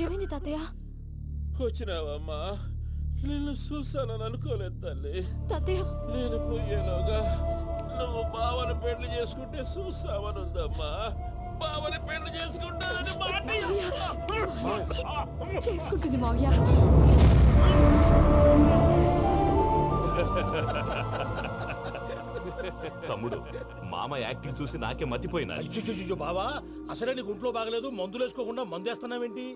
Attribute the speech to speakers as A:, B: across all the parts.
A: ఏమైంది తాతయ్య?
B: వచ్చినావమ్మా, నిన్ను చూసానని అనుకోలేదు తల్లి.
A: తాతయ్య,
B: నేను పోయేలోగా నువ్వు బావని పెళ్లి చేసుకుంటే చూసావని ఉందమ్మా. బావని పెళ్లి చేసుకుంటానని మాట
A: చేసుకుంటుంది మావయ్య.
C: తమ్ముడు, మామ యాక్టింగ్ చూసి నాకే మతిపోయినా.
D: అయ్యో బావా, అసలే నీకు ఒంట్లో బాగలేదు, మందులు వేసుకోకుండా మందు వేస్తున్నావేంటి?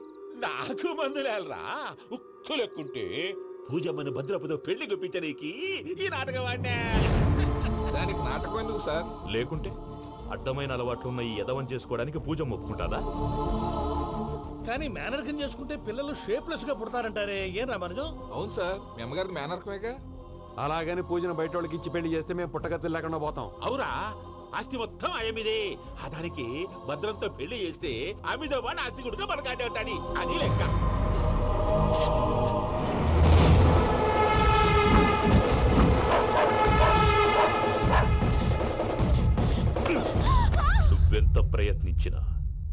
B: నాకు మందులేలరా, ఉక్కు లెక్కుంటే పూజమ్మని భద్రపదో పెళ్లి గుప్పించనీకి ఈ నాటకం ఆడినా.
E: దానికి నాటకం ఎందుకు సార్?
C: లేకుంటే అడ్డమైన అలవాట్లున్న ఈ యదవం చేసుకోవడానికి పూజమ్మ ఒప్పుకుంటాదా?
D: కానీ మేనర్కం చేసుకుంటే పిల్లలు షేప్లెస్ గా పుడతారంటారే, ఏం రామానుజం?
E: అవును సార్, మీ అమ్మగారికి మేనర్కమేగా.
F: అలాగని పూజను బయట వాళ్ళకి ఇచ్చి పెళ్లి చేస్తే మేము పుట్టగతులు లేకుండా పోతాం.
B: అవురా, ఆస్తి మొత్తం ఆయమిదే. ఆ దానికి భద్రంతో పెళ్లి చేస్తే ఆమెతో పాటు ఆస్తి గుడిగా మనకాడే ఉంటాని, అది లెక్క.
C: నువ్వెంత ప్రయత్నించినా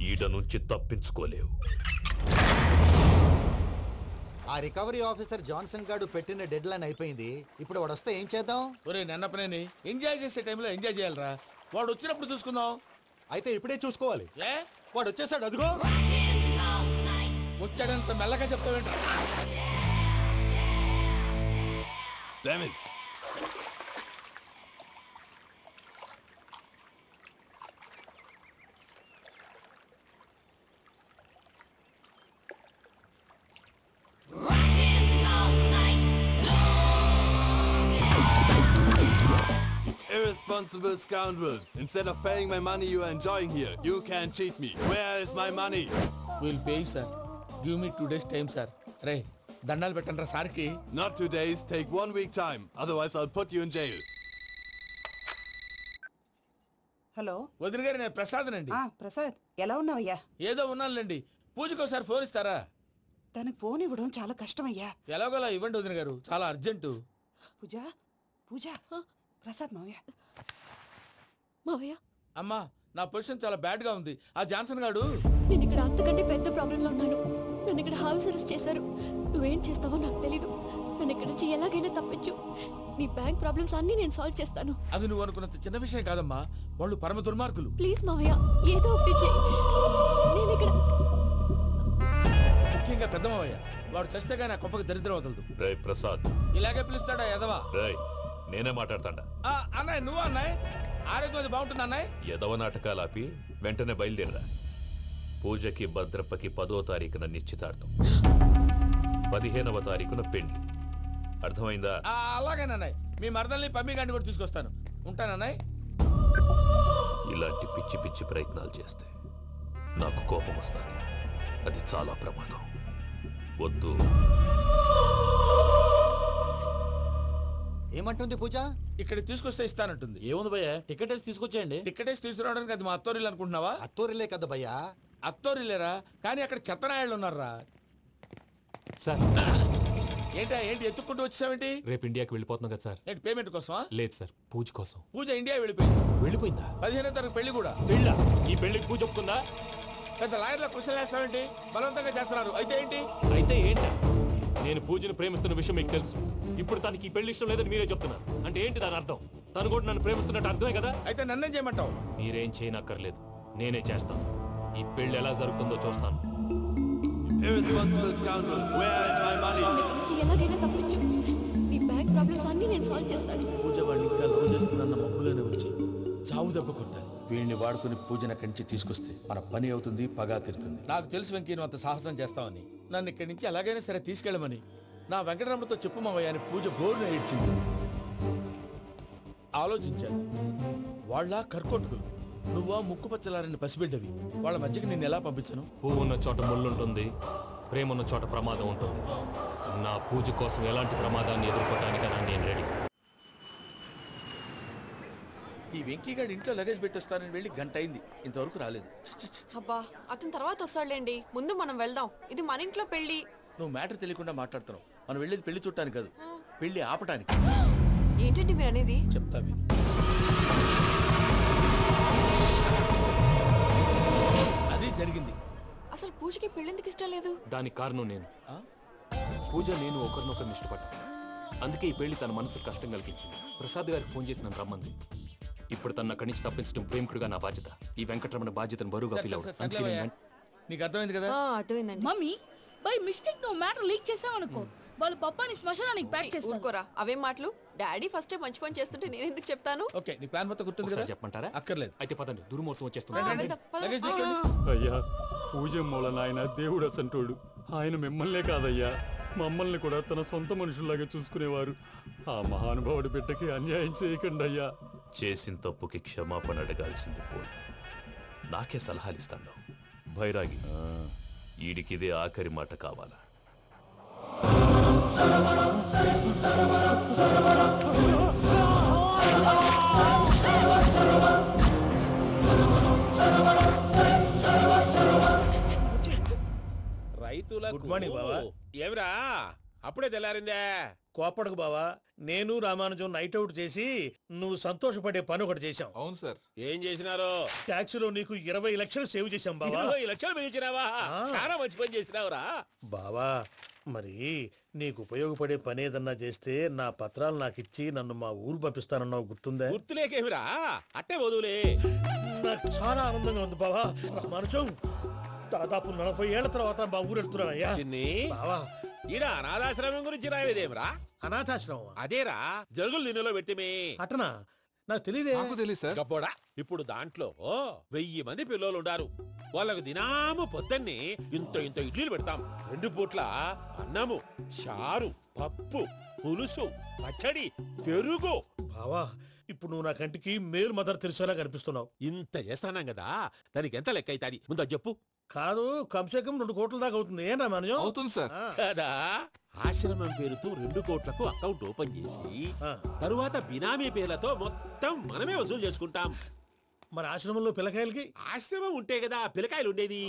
C: ఈడ నుంచి తప్పించుకోలేవు.
G: ఆ రికవరీ ఆఫీసర్ జాన్సన్ గారు పెట్టిన డెడ్ లైన్ అయిపోయింది. ఇప్పుడు వాడు వస్తే ఏం చేద్దాం?
D: ఒరే నన్నపనేని, ఎంజాయ్ చేసే టైంలో ఎంజాయ్ చేయాలరా. వాడు వచ్చినప్పుడు చూసుకుందాం.
G: అయితే ఇప్పుడే చూసుకోవాలి.
D: ఏ
G: వాడు వచ్చేసాడు, అదిగో.
D: వచ్చాడంత మెల్లగా చెప్తావేంట?
H: Irresponsible scoundrels. Instead of paying my money you are enjoying here, you can cheat me. Where is my money?
D: We'll pay, sir. Give me 2 days time, sir. రే దండాలు పెట్టండి రా సార్కి.
H: Not 2 days, take 1 week time. Otherwise I'll put you in jail.
I: Hello
D: వదిన గారు, నేను ప్రసాదనండి.
I: ప్రసాద్, ఎలా ఉన్నావయ్యా?
D: ఏదో ఉన్నానులేండి. పూజకి ఒకసారి ఫోన్ ఇస్తారా?
I: తనకు ఫోన్ ఇవ్వడం చాలా కష్టమయ్యా.
D: ఎలాగోలా ఇవ్వండి వదిన గారు, చాలా అర్జెంటు.
I: పూజ పూజ, ప్రసాద్ మావయ్య.
A: మావయ్య,
D: అమ్మా, నా పొజిషన్ చాలా బ్యాడ్ గా ఉంది. ఆ జాన్సన్ గాడు,
A: నేను ఇక్కడ అంతకంటే పెద్ద ప్రాబ్లంలో ఉన్నాను. నన్ను ఇక్కడ హౌస్ అరెస్ట్ చేశారు. నువ్వేం చేస్తావో నాకు తెలీదు. నన్ను ఇక్కడ నుంచి ఎలాగైనా తప్పించు. నీ బ్యాంక్ ప్రాబ్లమ్స్ అన్ని నేను సాల్వ్ చేస్తాను.
D: అది నువ్వు అనుకున్నంత చిన్న విషయం కాదమ్మా. వాళ్ళు పరమ దుర్మార్గులు.
A: ప్లీజ్ మావయ్య, ఏదో ఒకటి చెయ్యి. నేను ఇక్కడ
D: ముఖ్యంగా పెద్ద మావయ్య, వాడు చస్తే కానీ ఆ కుప్పకి దరిద్రం వదలదు.
C: రే ప్రసాద్,
D: ఇలాగే పిలుస్తాడా ఎదవా?
C: రేయ్, నేనే మాట్లాడతాడా?
D: అన్నయ్య, నువ్వు అన్నయ్య, ఆరోగ్యం అది బాగుంటుంది అన్నయ్య.
C: యదవ నాటకాలు ఆపి వెంటనే బయలుదేరరా. పూజకి భద్రప్పకి 10వ తారీఖున నిశ్చితార్థం, 15వ తారీఖున పెళ్లి. అర్థమైందా?
D: అలాగేనన్నయ్య, మీ మరదల్ని పమ్మి గండి కూడా తీసుకొస్తాను. ఉంటానన్నయ్య.
C: ఇలాంటి పిచ్చి పిచ్చి ప్రయత్నాలు చేస్తే నాకు కోపం వస్తుంది. అది చాలా ప్రమాదం. వద్దు.
G: ఏమంటుంది పూజ?
D: ఇక్కడ తీసుకొస్తే ఇస్తానంటుంది.
F: ఏముంది భయ్యా, టికెట్ వేసి తీసుకొచ్చేయండి.
D: టికెటేసి తీసుకురావడానికి అది మా అత్తోరిల్లు అనుకుంటున్నావా?
G: అత్తూరిలే కదా భయ్యా.
D: అత్తోరిల్లేరా, కానీ అక్కడ చెత్తనాయాళ్ళు ఉన్నారా.
J: సార్,
D: ఏంటి ఎత్తుక్కుంటూ వచ్చావేంటి?
J: రేపు ఇండియాకి వెళ్ళిపోతున్నాం కదా సార్.
D: ఏంటి పేమెంట్ కోసమా?
J: లేదు సార్, పూజ కోసం.
D: పూజ ఇండియా వెళ్ళిపోయింది.
J: వెళ్ళిపోయిందా?
D: 15వ తారీఖు పెళ్లి కూడా.
J: పెళ్ళా? ఈ పెళ్లికి పూజ ఒప్పుకుందా?
D: పెద్ద లాయర్ల క్వశ్చన్ వేస్తావేంటి? బలవంతంగా చేస్తున్నారు. అయితే ఏంటి?
J: అయితే ఏంటి? నేను పూజను ప్రేమిస్తున్న విషయం మీకు తెలుసు. ఇప్పుడు తనకి ఈ పెళ్లి ఇష్టం లేదని మీరే చెప్తున్నారు. అంటే ఏంటి దాని అర్థం? తను కూడా నన్ను ప్రేమిస్తున్నట్టు అర్థమే కదా.
D: అయితే నన్నేం చేయమంటావు?
J: మీరేం చేయనక్కర్లేదు, నేనే చేస్తాను. ఈ పెళ్లి ఎలా జరుగుతుందో చూస్తాను.
H: Irresponsible scoundrel. Where is my money?
A: ఇక్కడ నుంచి ఎలాగైనా తప్పించు. నీ బ్యాంక్ ప్రాబ్లమ్స్ అన్ని నేను సాల్వ్ చేస్తాను.
D: పూజ వాడిని ఇంకా లవ్ చేస్తుందన్న మబ్బులోనే వచ్చి చావు దెబ్బ కొట్టాలి. వీడిని వాడుకుని పూజన కంచి తీసుకొస్తే మన పని అవుతుంది, పగా తీరుతుంది. నాకు తెలుసు వెంకీ, నువ్వు అంత సాహసం చేస్తావని. నన్ను ఇక్కడి నుంచి ఎలాగైనా సరే తీసుకెళ్ళమని నా వెంకటరమణతో చెప్పు మావయ్య అని పూజ బోరున ఏడ్చింది. ఆలోచించాను, వాళ్ళ కర్కోటకులు, నువ్వా ముక్కుపచ్చలారని పసిబిడ్డవి. వాళ్ళ మధ్యకి నేను ఎలా పంపించను?
J: పువ్వు ఉన్న చోట ముళ్ళుంటుంది, ప్రేమ ఉన్న చోట ప్రమాదం ఉంటుంది. నా పూజ కోసం ఎలాంటి ప్రమాదాన్ని ఎదుర్కోవడానికైనా నేను రెడీ.
D: ఈ వెంకీగాడి ఇంట్లో లగేజ్ పెట్టొస్తానని వెళ్ళి గంట అయింది, ఇంతవరకు రాలేదు.
K: అబ్బా, అతని తర్వాత వస్తాడులేండి, ముందు మనం వెళ్దాం. ఇది మన ఇంట్లో పెళ్లి.
D: నువ్వు మ్యాటర్ తెలియకుండా మాట్లాడుతున్నావు. మనం వెళ్ళేది పెళ్లి చుట్టానికి కాదు, పెళ్లి ఆపటానికి.
K: ఏంటండి మీరు అనేది?
D: చెప్తా విను. అది జరిగింది.
K: అసలు పూజకి పెళ్ళెందుకు ఇష్టం లేదు?
J: దానికి కారణం నేను. పూజ నేను ఒకరినొకరిని ఇష్టపడ్డా. అందుకే ఈ పెళ్లి తన మనసుకు కష్టం కలిగించింది. ప్రసాద్ గారికి ఫోన్ చేసి నన్ను రమ్మంది. ఇప్పుడు తన అక్కడి నుంచి తప్పించడం ప్రేమికుడుగా నా బాధ్యత. ఈ వెంకటరమణ బాధ్యతను బరువుగా ఫీల్ అవుతుంది. అందుకే నేను
D: నీకు అర్థమైంది కదా?
K: అర్థమైందండి.
A: మమ్మీ బై మిస్టేక్ నువ్వు మ్యాటర్ లీక్ చేసావనుకో, వాళ్ళ పప్పాని శ్మశానానికి ప్యాక్ చేస్తారు.
K: ఊరుకోరా, అవేం మాటలు. డాడీ ఫస్ట్ టైం మంచి పని చేస్తుంటే నేను ఎందుకు చెప్తాను?
D: ఓకే, నీ ప్లాన్ మొత్తం గుర్తుంది కదా?
J: ఒకసారి చెప్పమంటారా?
D: అక్కర్లేదు.
J: అయితే పదండి, దుర్ముహూర్తం
K: ఆ,
J: వచ్చేస్తుంది.
K: వెళ్దాం, పద.
D: లగేజ్ తీసుకెళ్ళి.
F: అయ్యా పూజ మూల నాయన దేవుడు అసంటోడు. ఆయన మిమ్మల్నే కాదయ్యా, మమ్మల్ని కూడా తన సొంత మనుషుల్లాగా చూసుకునేవారు. ఆ మహానుభావుడి బిడ్డకి అన్యాయం చేయకండి అయ్యా.
C: చేసిన తప్పుకి క్షమాపణ అడగాల్సింది పోయి నాకే సలహాలు ఇస్తాను. భైరాగి, ఈడికిదే ఆఖరి మాట కావాలా?
B: రైతులకు
D: గుడ్ మార్నింగ్ బావా.
B: ఏమిరా అప్పుడే తెల్లారిందే?
D: కోపడకు బావా, నేను రామానుజం నైట్ అవుట్ చేసి నువ్వు సంతోషపడే పని ఒకటి చేశాం.
E: అవును సార్.
B: ఏం చేసినారు?
D: ట్యాక్సీలో నీకు 20 లక్షలు సేవ్ చేశాం బావా.
B: 20 లక్షలు మిగిల్చినావా? చాలా మంచి పని చేసినావురా
D: బావా, మరి నీకు ఉపయోగపడే పని ఏదన్నా చేస్తే నా పత్రాలు నాకు ఇచ్చి నన్ను మా ఊరు పంపిస్తానన్నావు, గుర్తుందా?
B: గుర్తులేకేమిరా, అట్టే వదులే.
D: నాకు చాలా ఆనందంగా ఉంది బావా. రామానుజం దాదాపు 40 ఏళ్ల తర్వాత మా ఊరు వెళ్తున్నానయ్యా.
B: చిన్ని,
D: బావా,
B: ఈడ అనాథాశ్రమం గురించి రాయలేదేమిరా?
D: అనాథాశ్రమం
B: అదేరా, జరుగులు దీనిలో పెట్టిమే.
D: అటనా? నాకు తెలియదే.
E: నాకు తెలియదు సార్.
B: గబ్బోడా, ఇప్పుడు దాంట్లో 1000 మంది పిల్లలు ఉండారు. వాళ్ళకు దినాము పొద్దున్నే ఇంత ఇంత ఇడ్లీలు పెడతాం. 2 పూట్ల అన్నము, చారు, పప్పు, పులుసు, పచ్చడి, పెరుగు.
D: బావా, ఇప్పుడు నువ్వు నా కంటికి మేలు మదర్ తెలిసేలా కనిపిస్తున్నావు.
B: ఇంత చేస్తానం కదా, దానికి ఎంత లెక్క అవుతుంది ముందు అది చెప్పు.
D: కాదు, కంసే కం 2 కోట్ల దాకా అవుతుంది. ఏం రామానుజం?
E: అవుతుంది సార్.
B: కదా, ఆశ్రమం పేరుతో 2 కోట్లకు అకౌంట్ ఓపెన్ చేసి
D: ఆ.
B: తరువాత బినామీ పేర్లతో మొత్తం మనమే వసూలు చేసుకుంటాం.
D: మరి ఆశ్రమంలో పిల్లకాయలకి?
B: ఆశ్రమం ఉంటే కదా పిల్లకాయలు ఉండేది.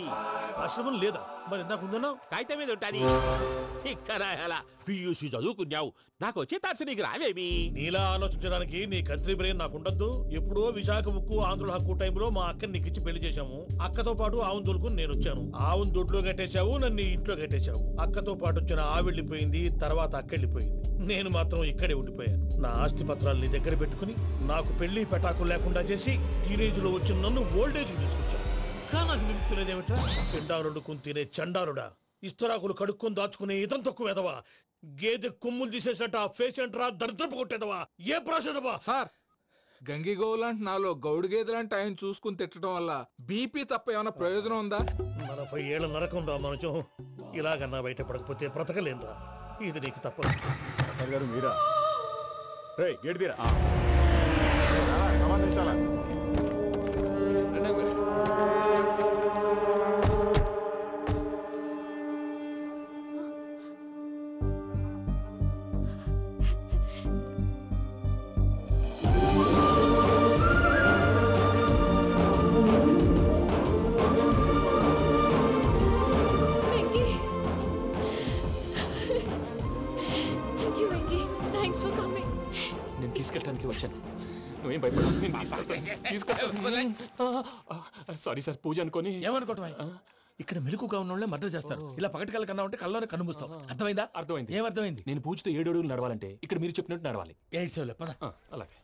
D: ఆశ్రమం లేదా? మరి ఇందాక ఉందన్నావు.
B: కాగితం మీద ఉంటాది. చిక్కరాయాలా పియూసీ చదువుకున్నావు, నాకు వచ్చే తాట్స్ నీకు రావేమి?
D: నీలా ఆలోచించడానికి నీ కంట్రీ బ్రెయిన్ నాకు ఉండద్దు. ఎప్పుడో విశాఖ ఉక్కు ఆంధ్రుల హక్కు టైంలో మా అక్కని నీకిచ్చి పెళ్లి చేశాము. అక్కతో పాటు ఆవును దొడుకుని నేను వచ్చాను. ఆవును దొడ్లో కట్టేశావు, నన్ను ఇంట్లో కట్టేశావు. అక్కతో పాటు వచ్చిన ఆవిళ్ళిపోయింది, తర్వాత అక్కెళ్ళిపోయింది. నేను మాత్రం ఇక్కడే ఉండిపోయాను. నా ఆస్తి పత్రాలు నీ దగ్గర పెట్టుకుని నాకు పెళ్లి పెటాకులు లేకుండా చేసి టీనేజ్ లో వచ్చిన నన్ను ఓల్డేజ్ తీసుకొచ్చాను. కానీ నాకు విముక్తి లేదేమిట్రా? పిండారుడుకుని తినే చండారుడా, ఇస్తరాకులు కడుక్కొని దాచుకునే ఇతం తక్కువ ఎదవా, గేదె కొమ్ములు తీసేసట ఆ పేషెంట్ రా దరిద్రపు కొట్టేదవా, ఏ ప్రాసెదవా?
E: సార్, గంగి గోవులాంటి నాలో గౌడు గేదెలాంటి ఆయన చూసుకుని తిట్టడం వల్ల బీపీ తప్ప ఏమైనా ప్రయోజనం ఉందా?
D: 40 ఏళ్ల నరకం రా మనచం. ఇలాగన్నా బయటపడకపోతే బ్రతకలేనురా. ఇది నీకు తప్పదు.
F: సార్ గారు మీరా? రే గేట్ తీరా.
A: Venky, thank you Venky, thanks for coming.
J: నేను తీసుకెళ్ళడానికి వచ్చాను. నువ్వేం భయపడవు, నేను తీసుకెళ్తాను. సారీ సార్, పూజ అనుకోని.
D: ఏమనుకోవటం? ఇక్కడ మెలకుగా ఉన్న వాళ్ళే మర్డర్ చేస్తారు. ఇలా పగటి కళ్ళ కన్నా ఉంటే కళ్ళలోనే కనుమూస్తావు. అర్థమైందా?
J: అర్థమైంది.
D: ఏమర్థమైంది?
J: నేను పూజతో 7 అడుగులు నడవాలంటే ఇక్కడ మీరు చెప్పినట్టు నడవాలి.
D: 8 సేవలే పద.
J: అలాగే.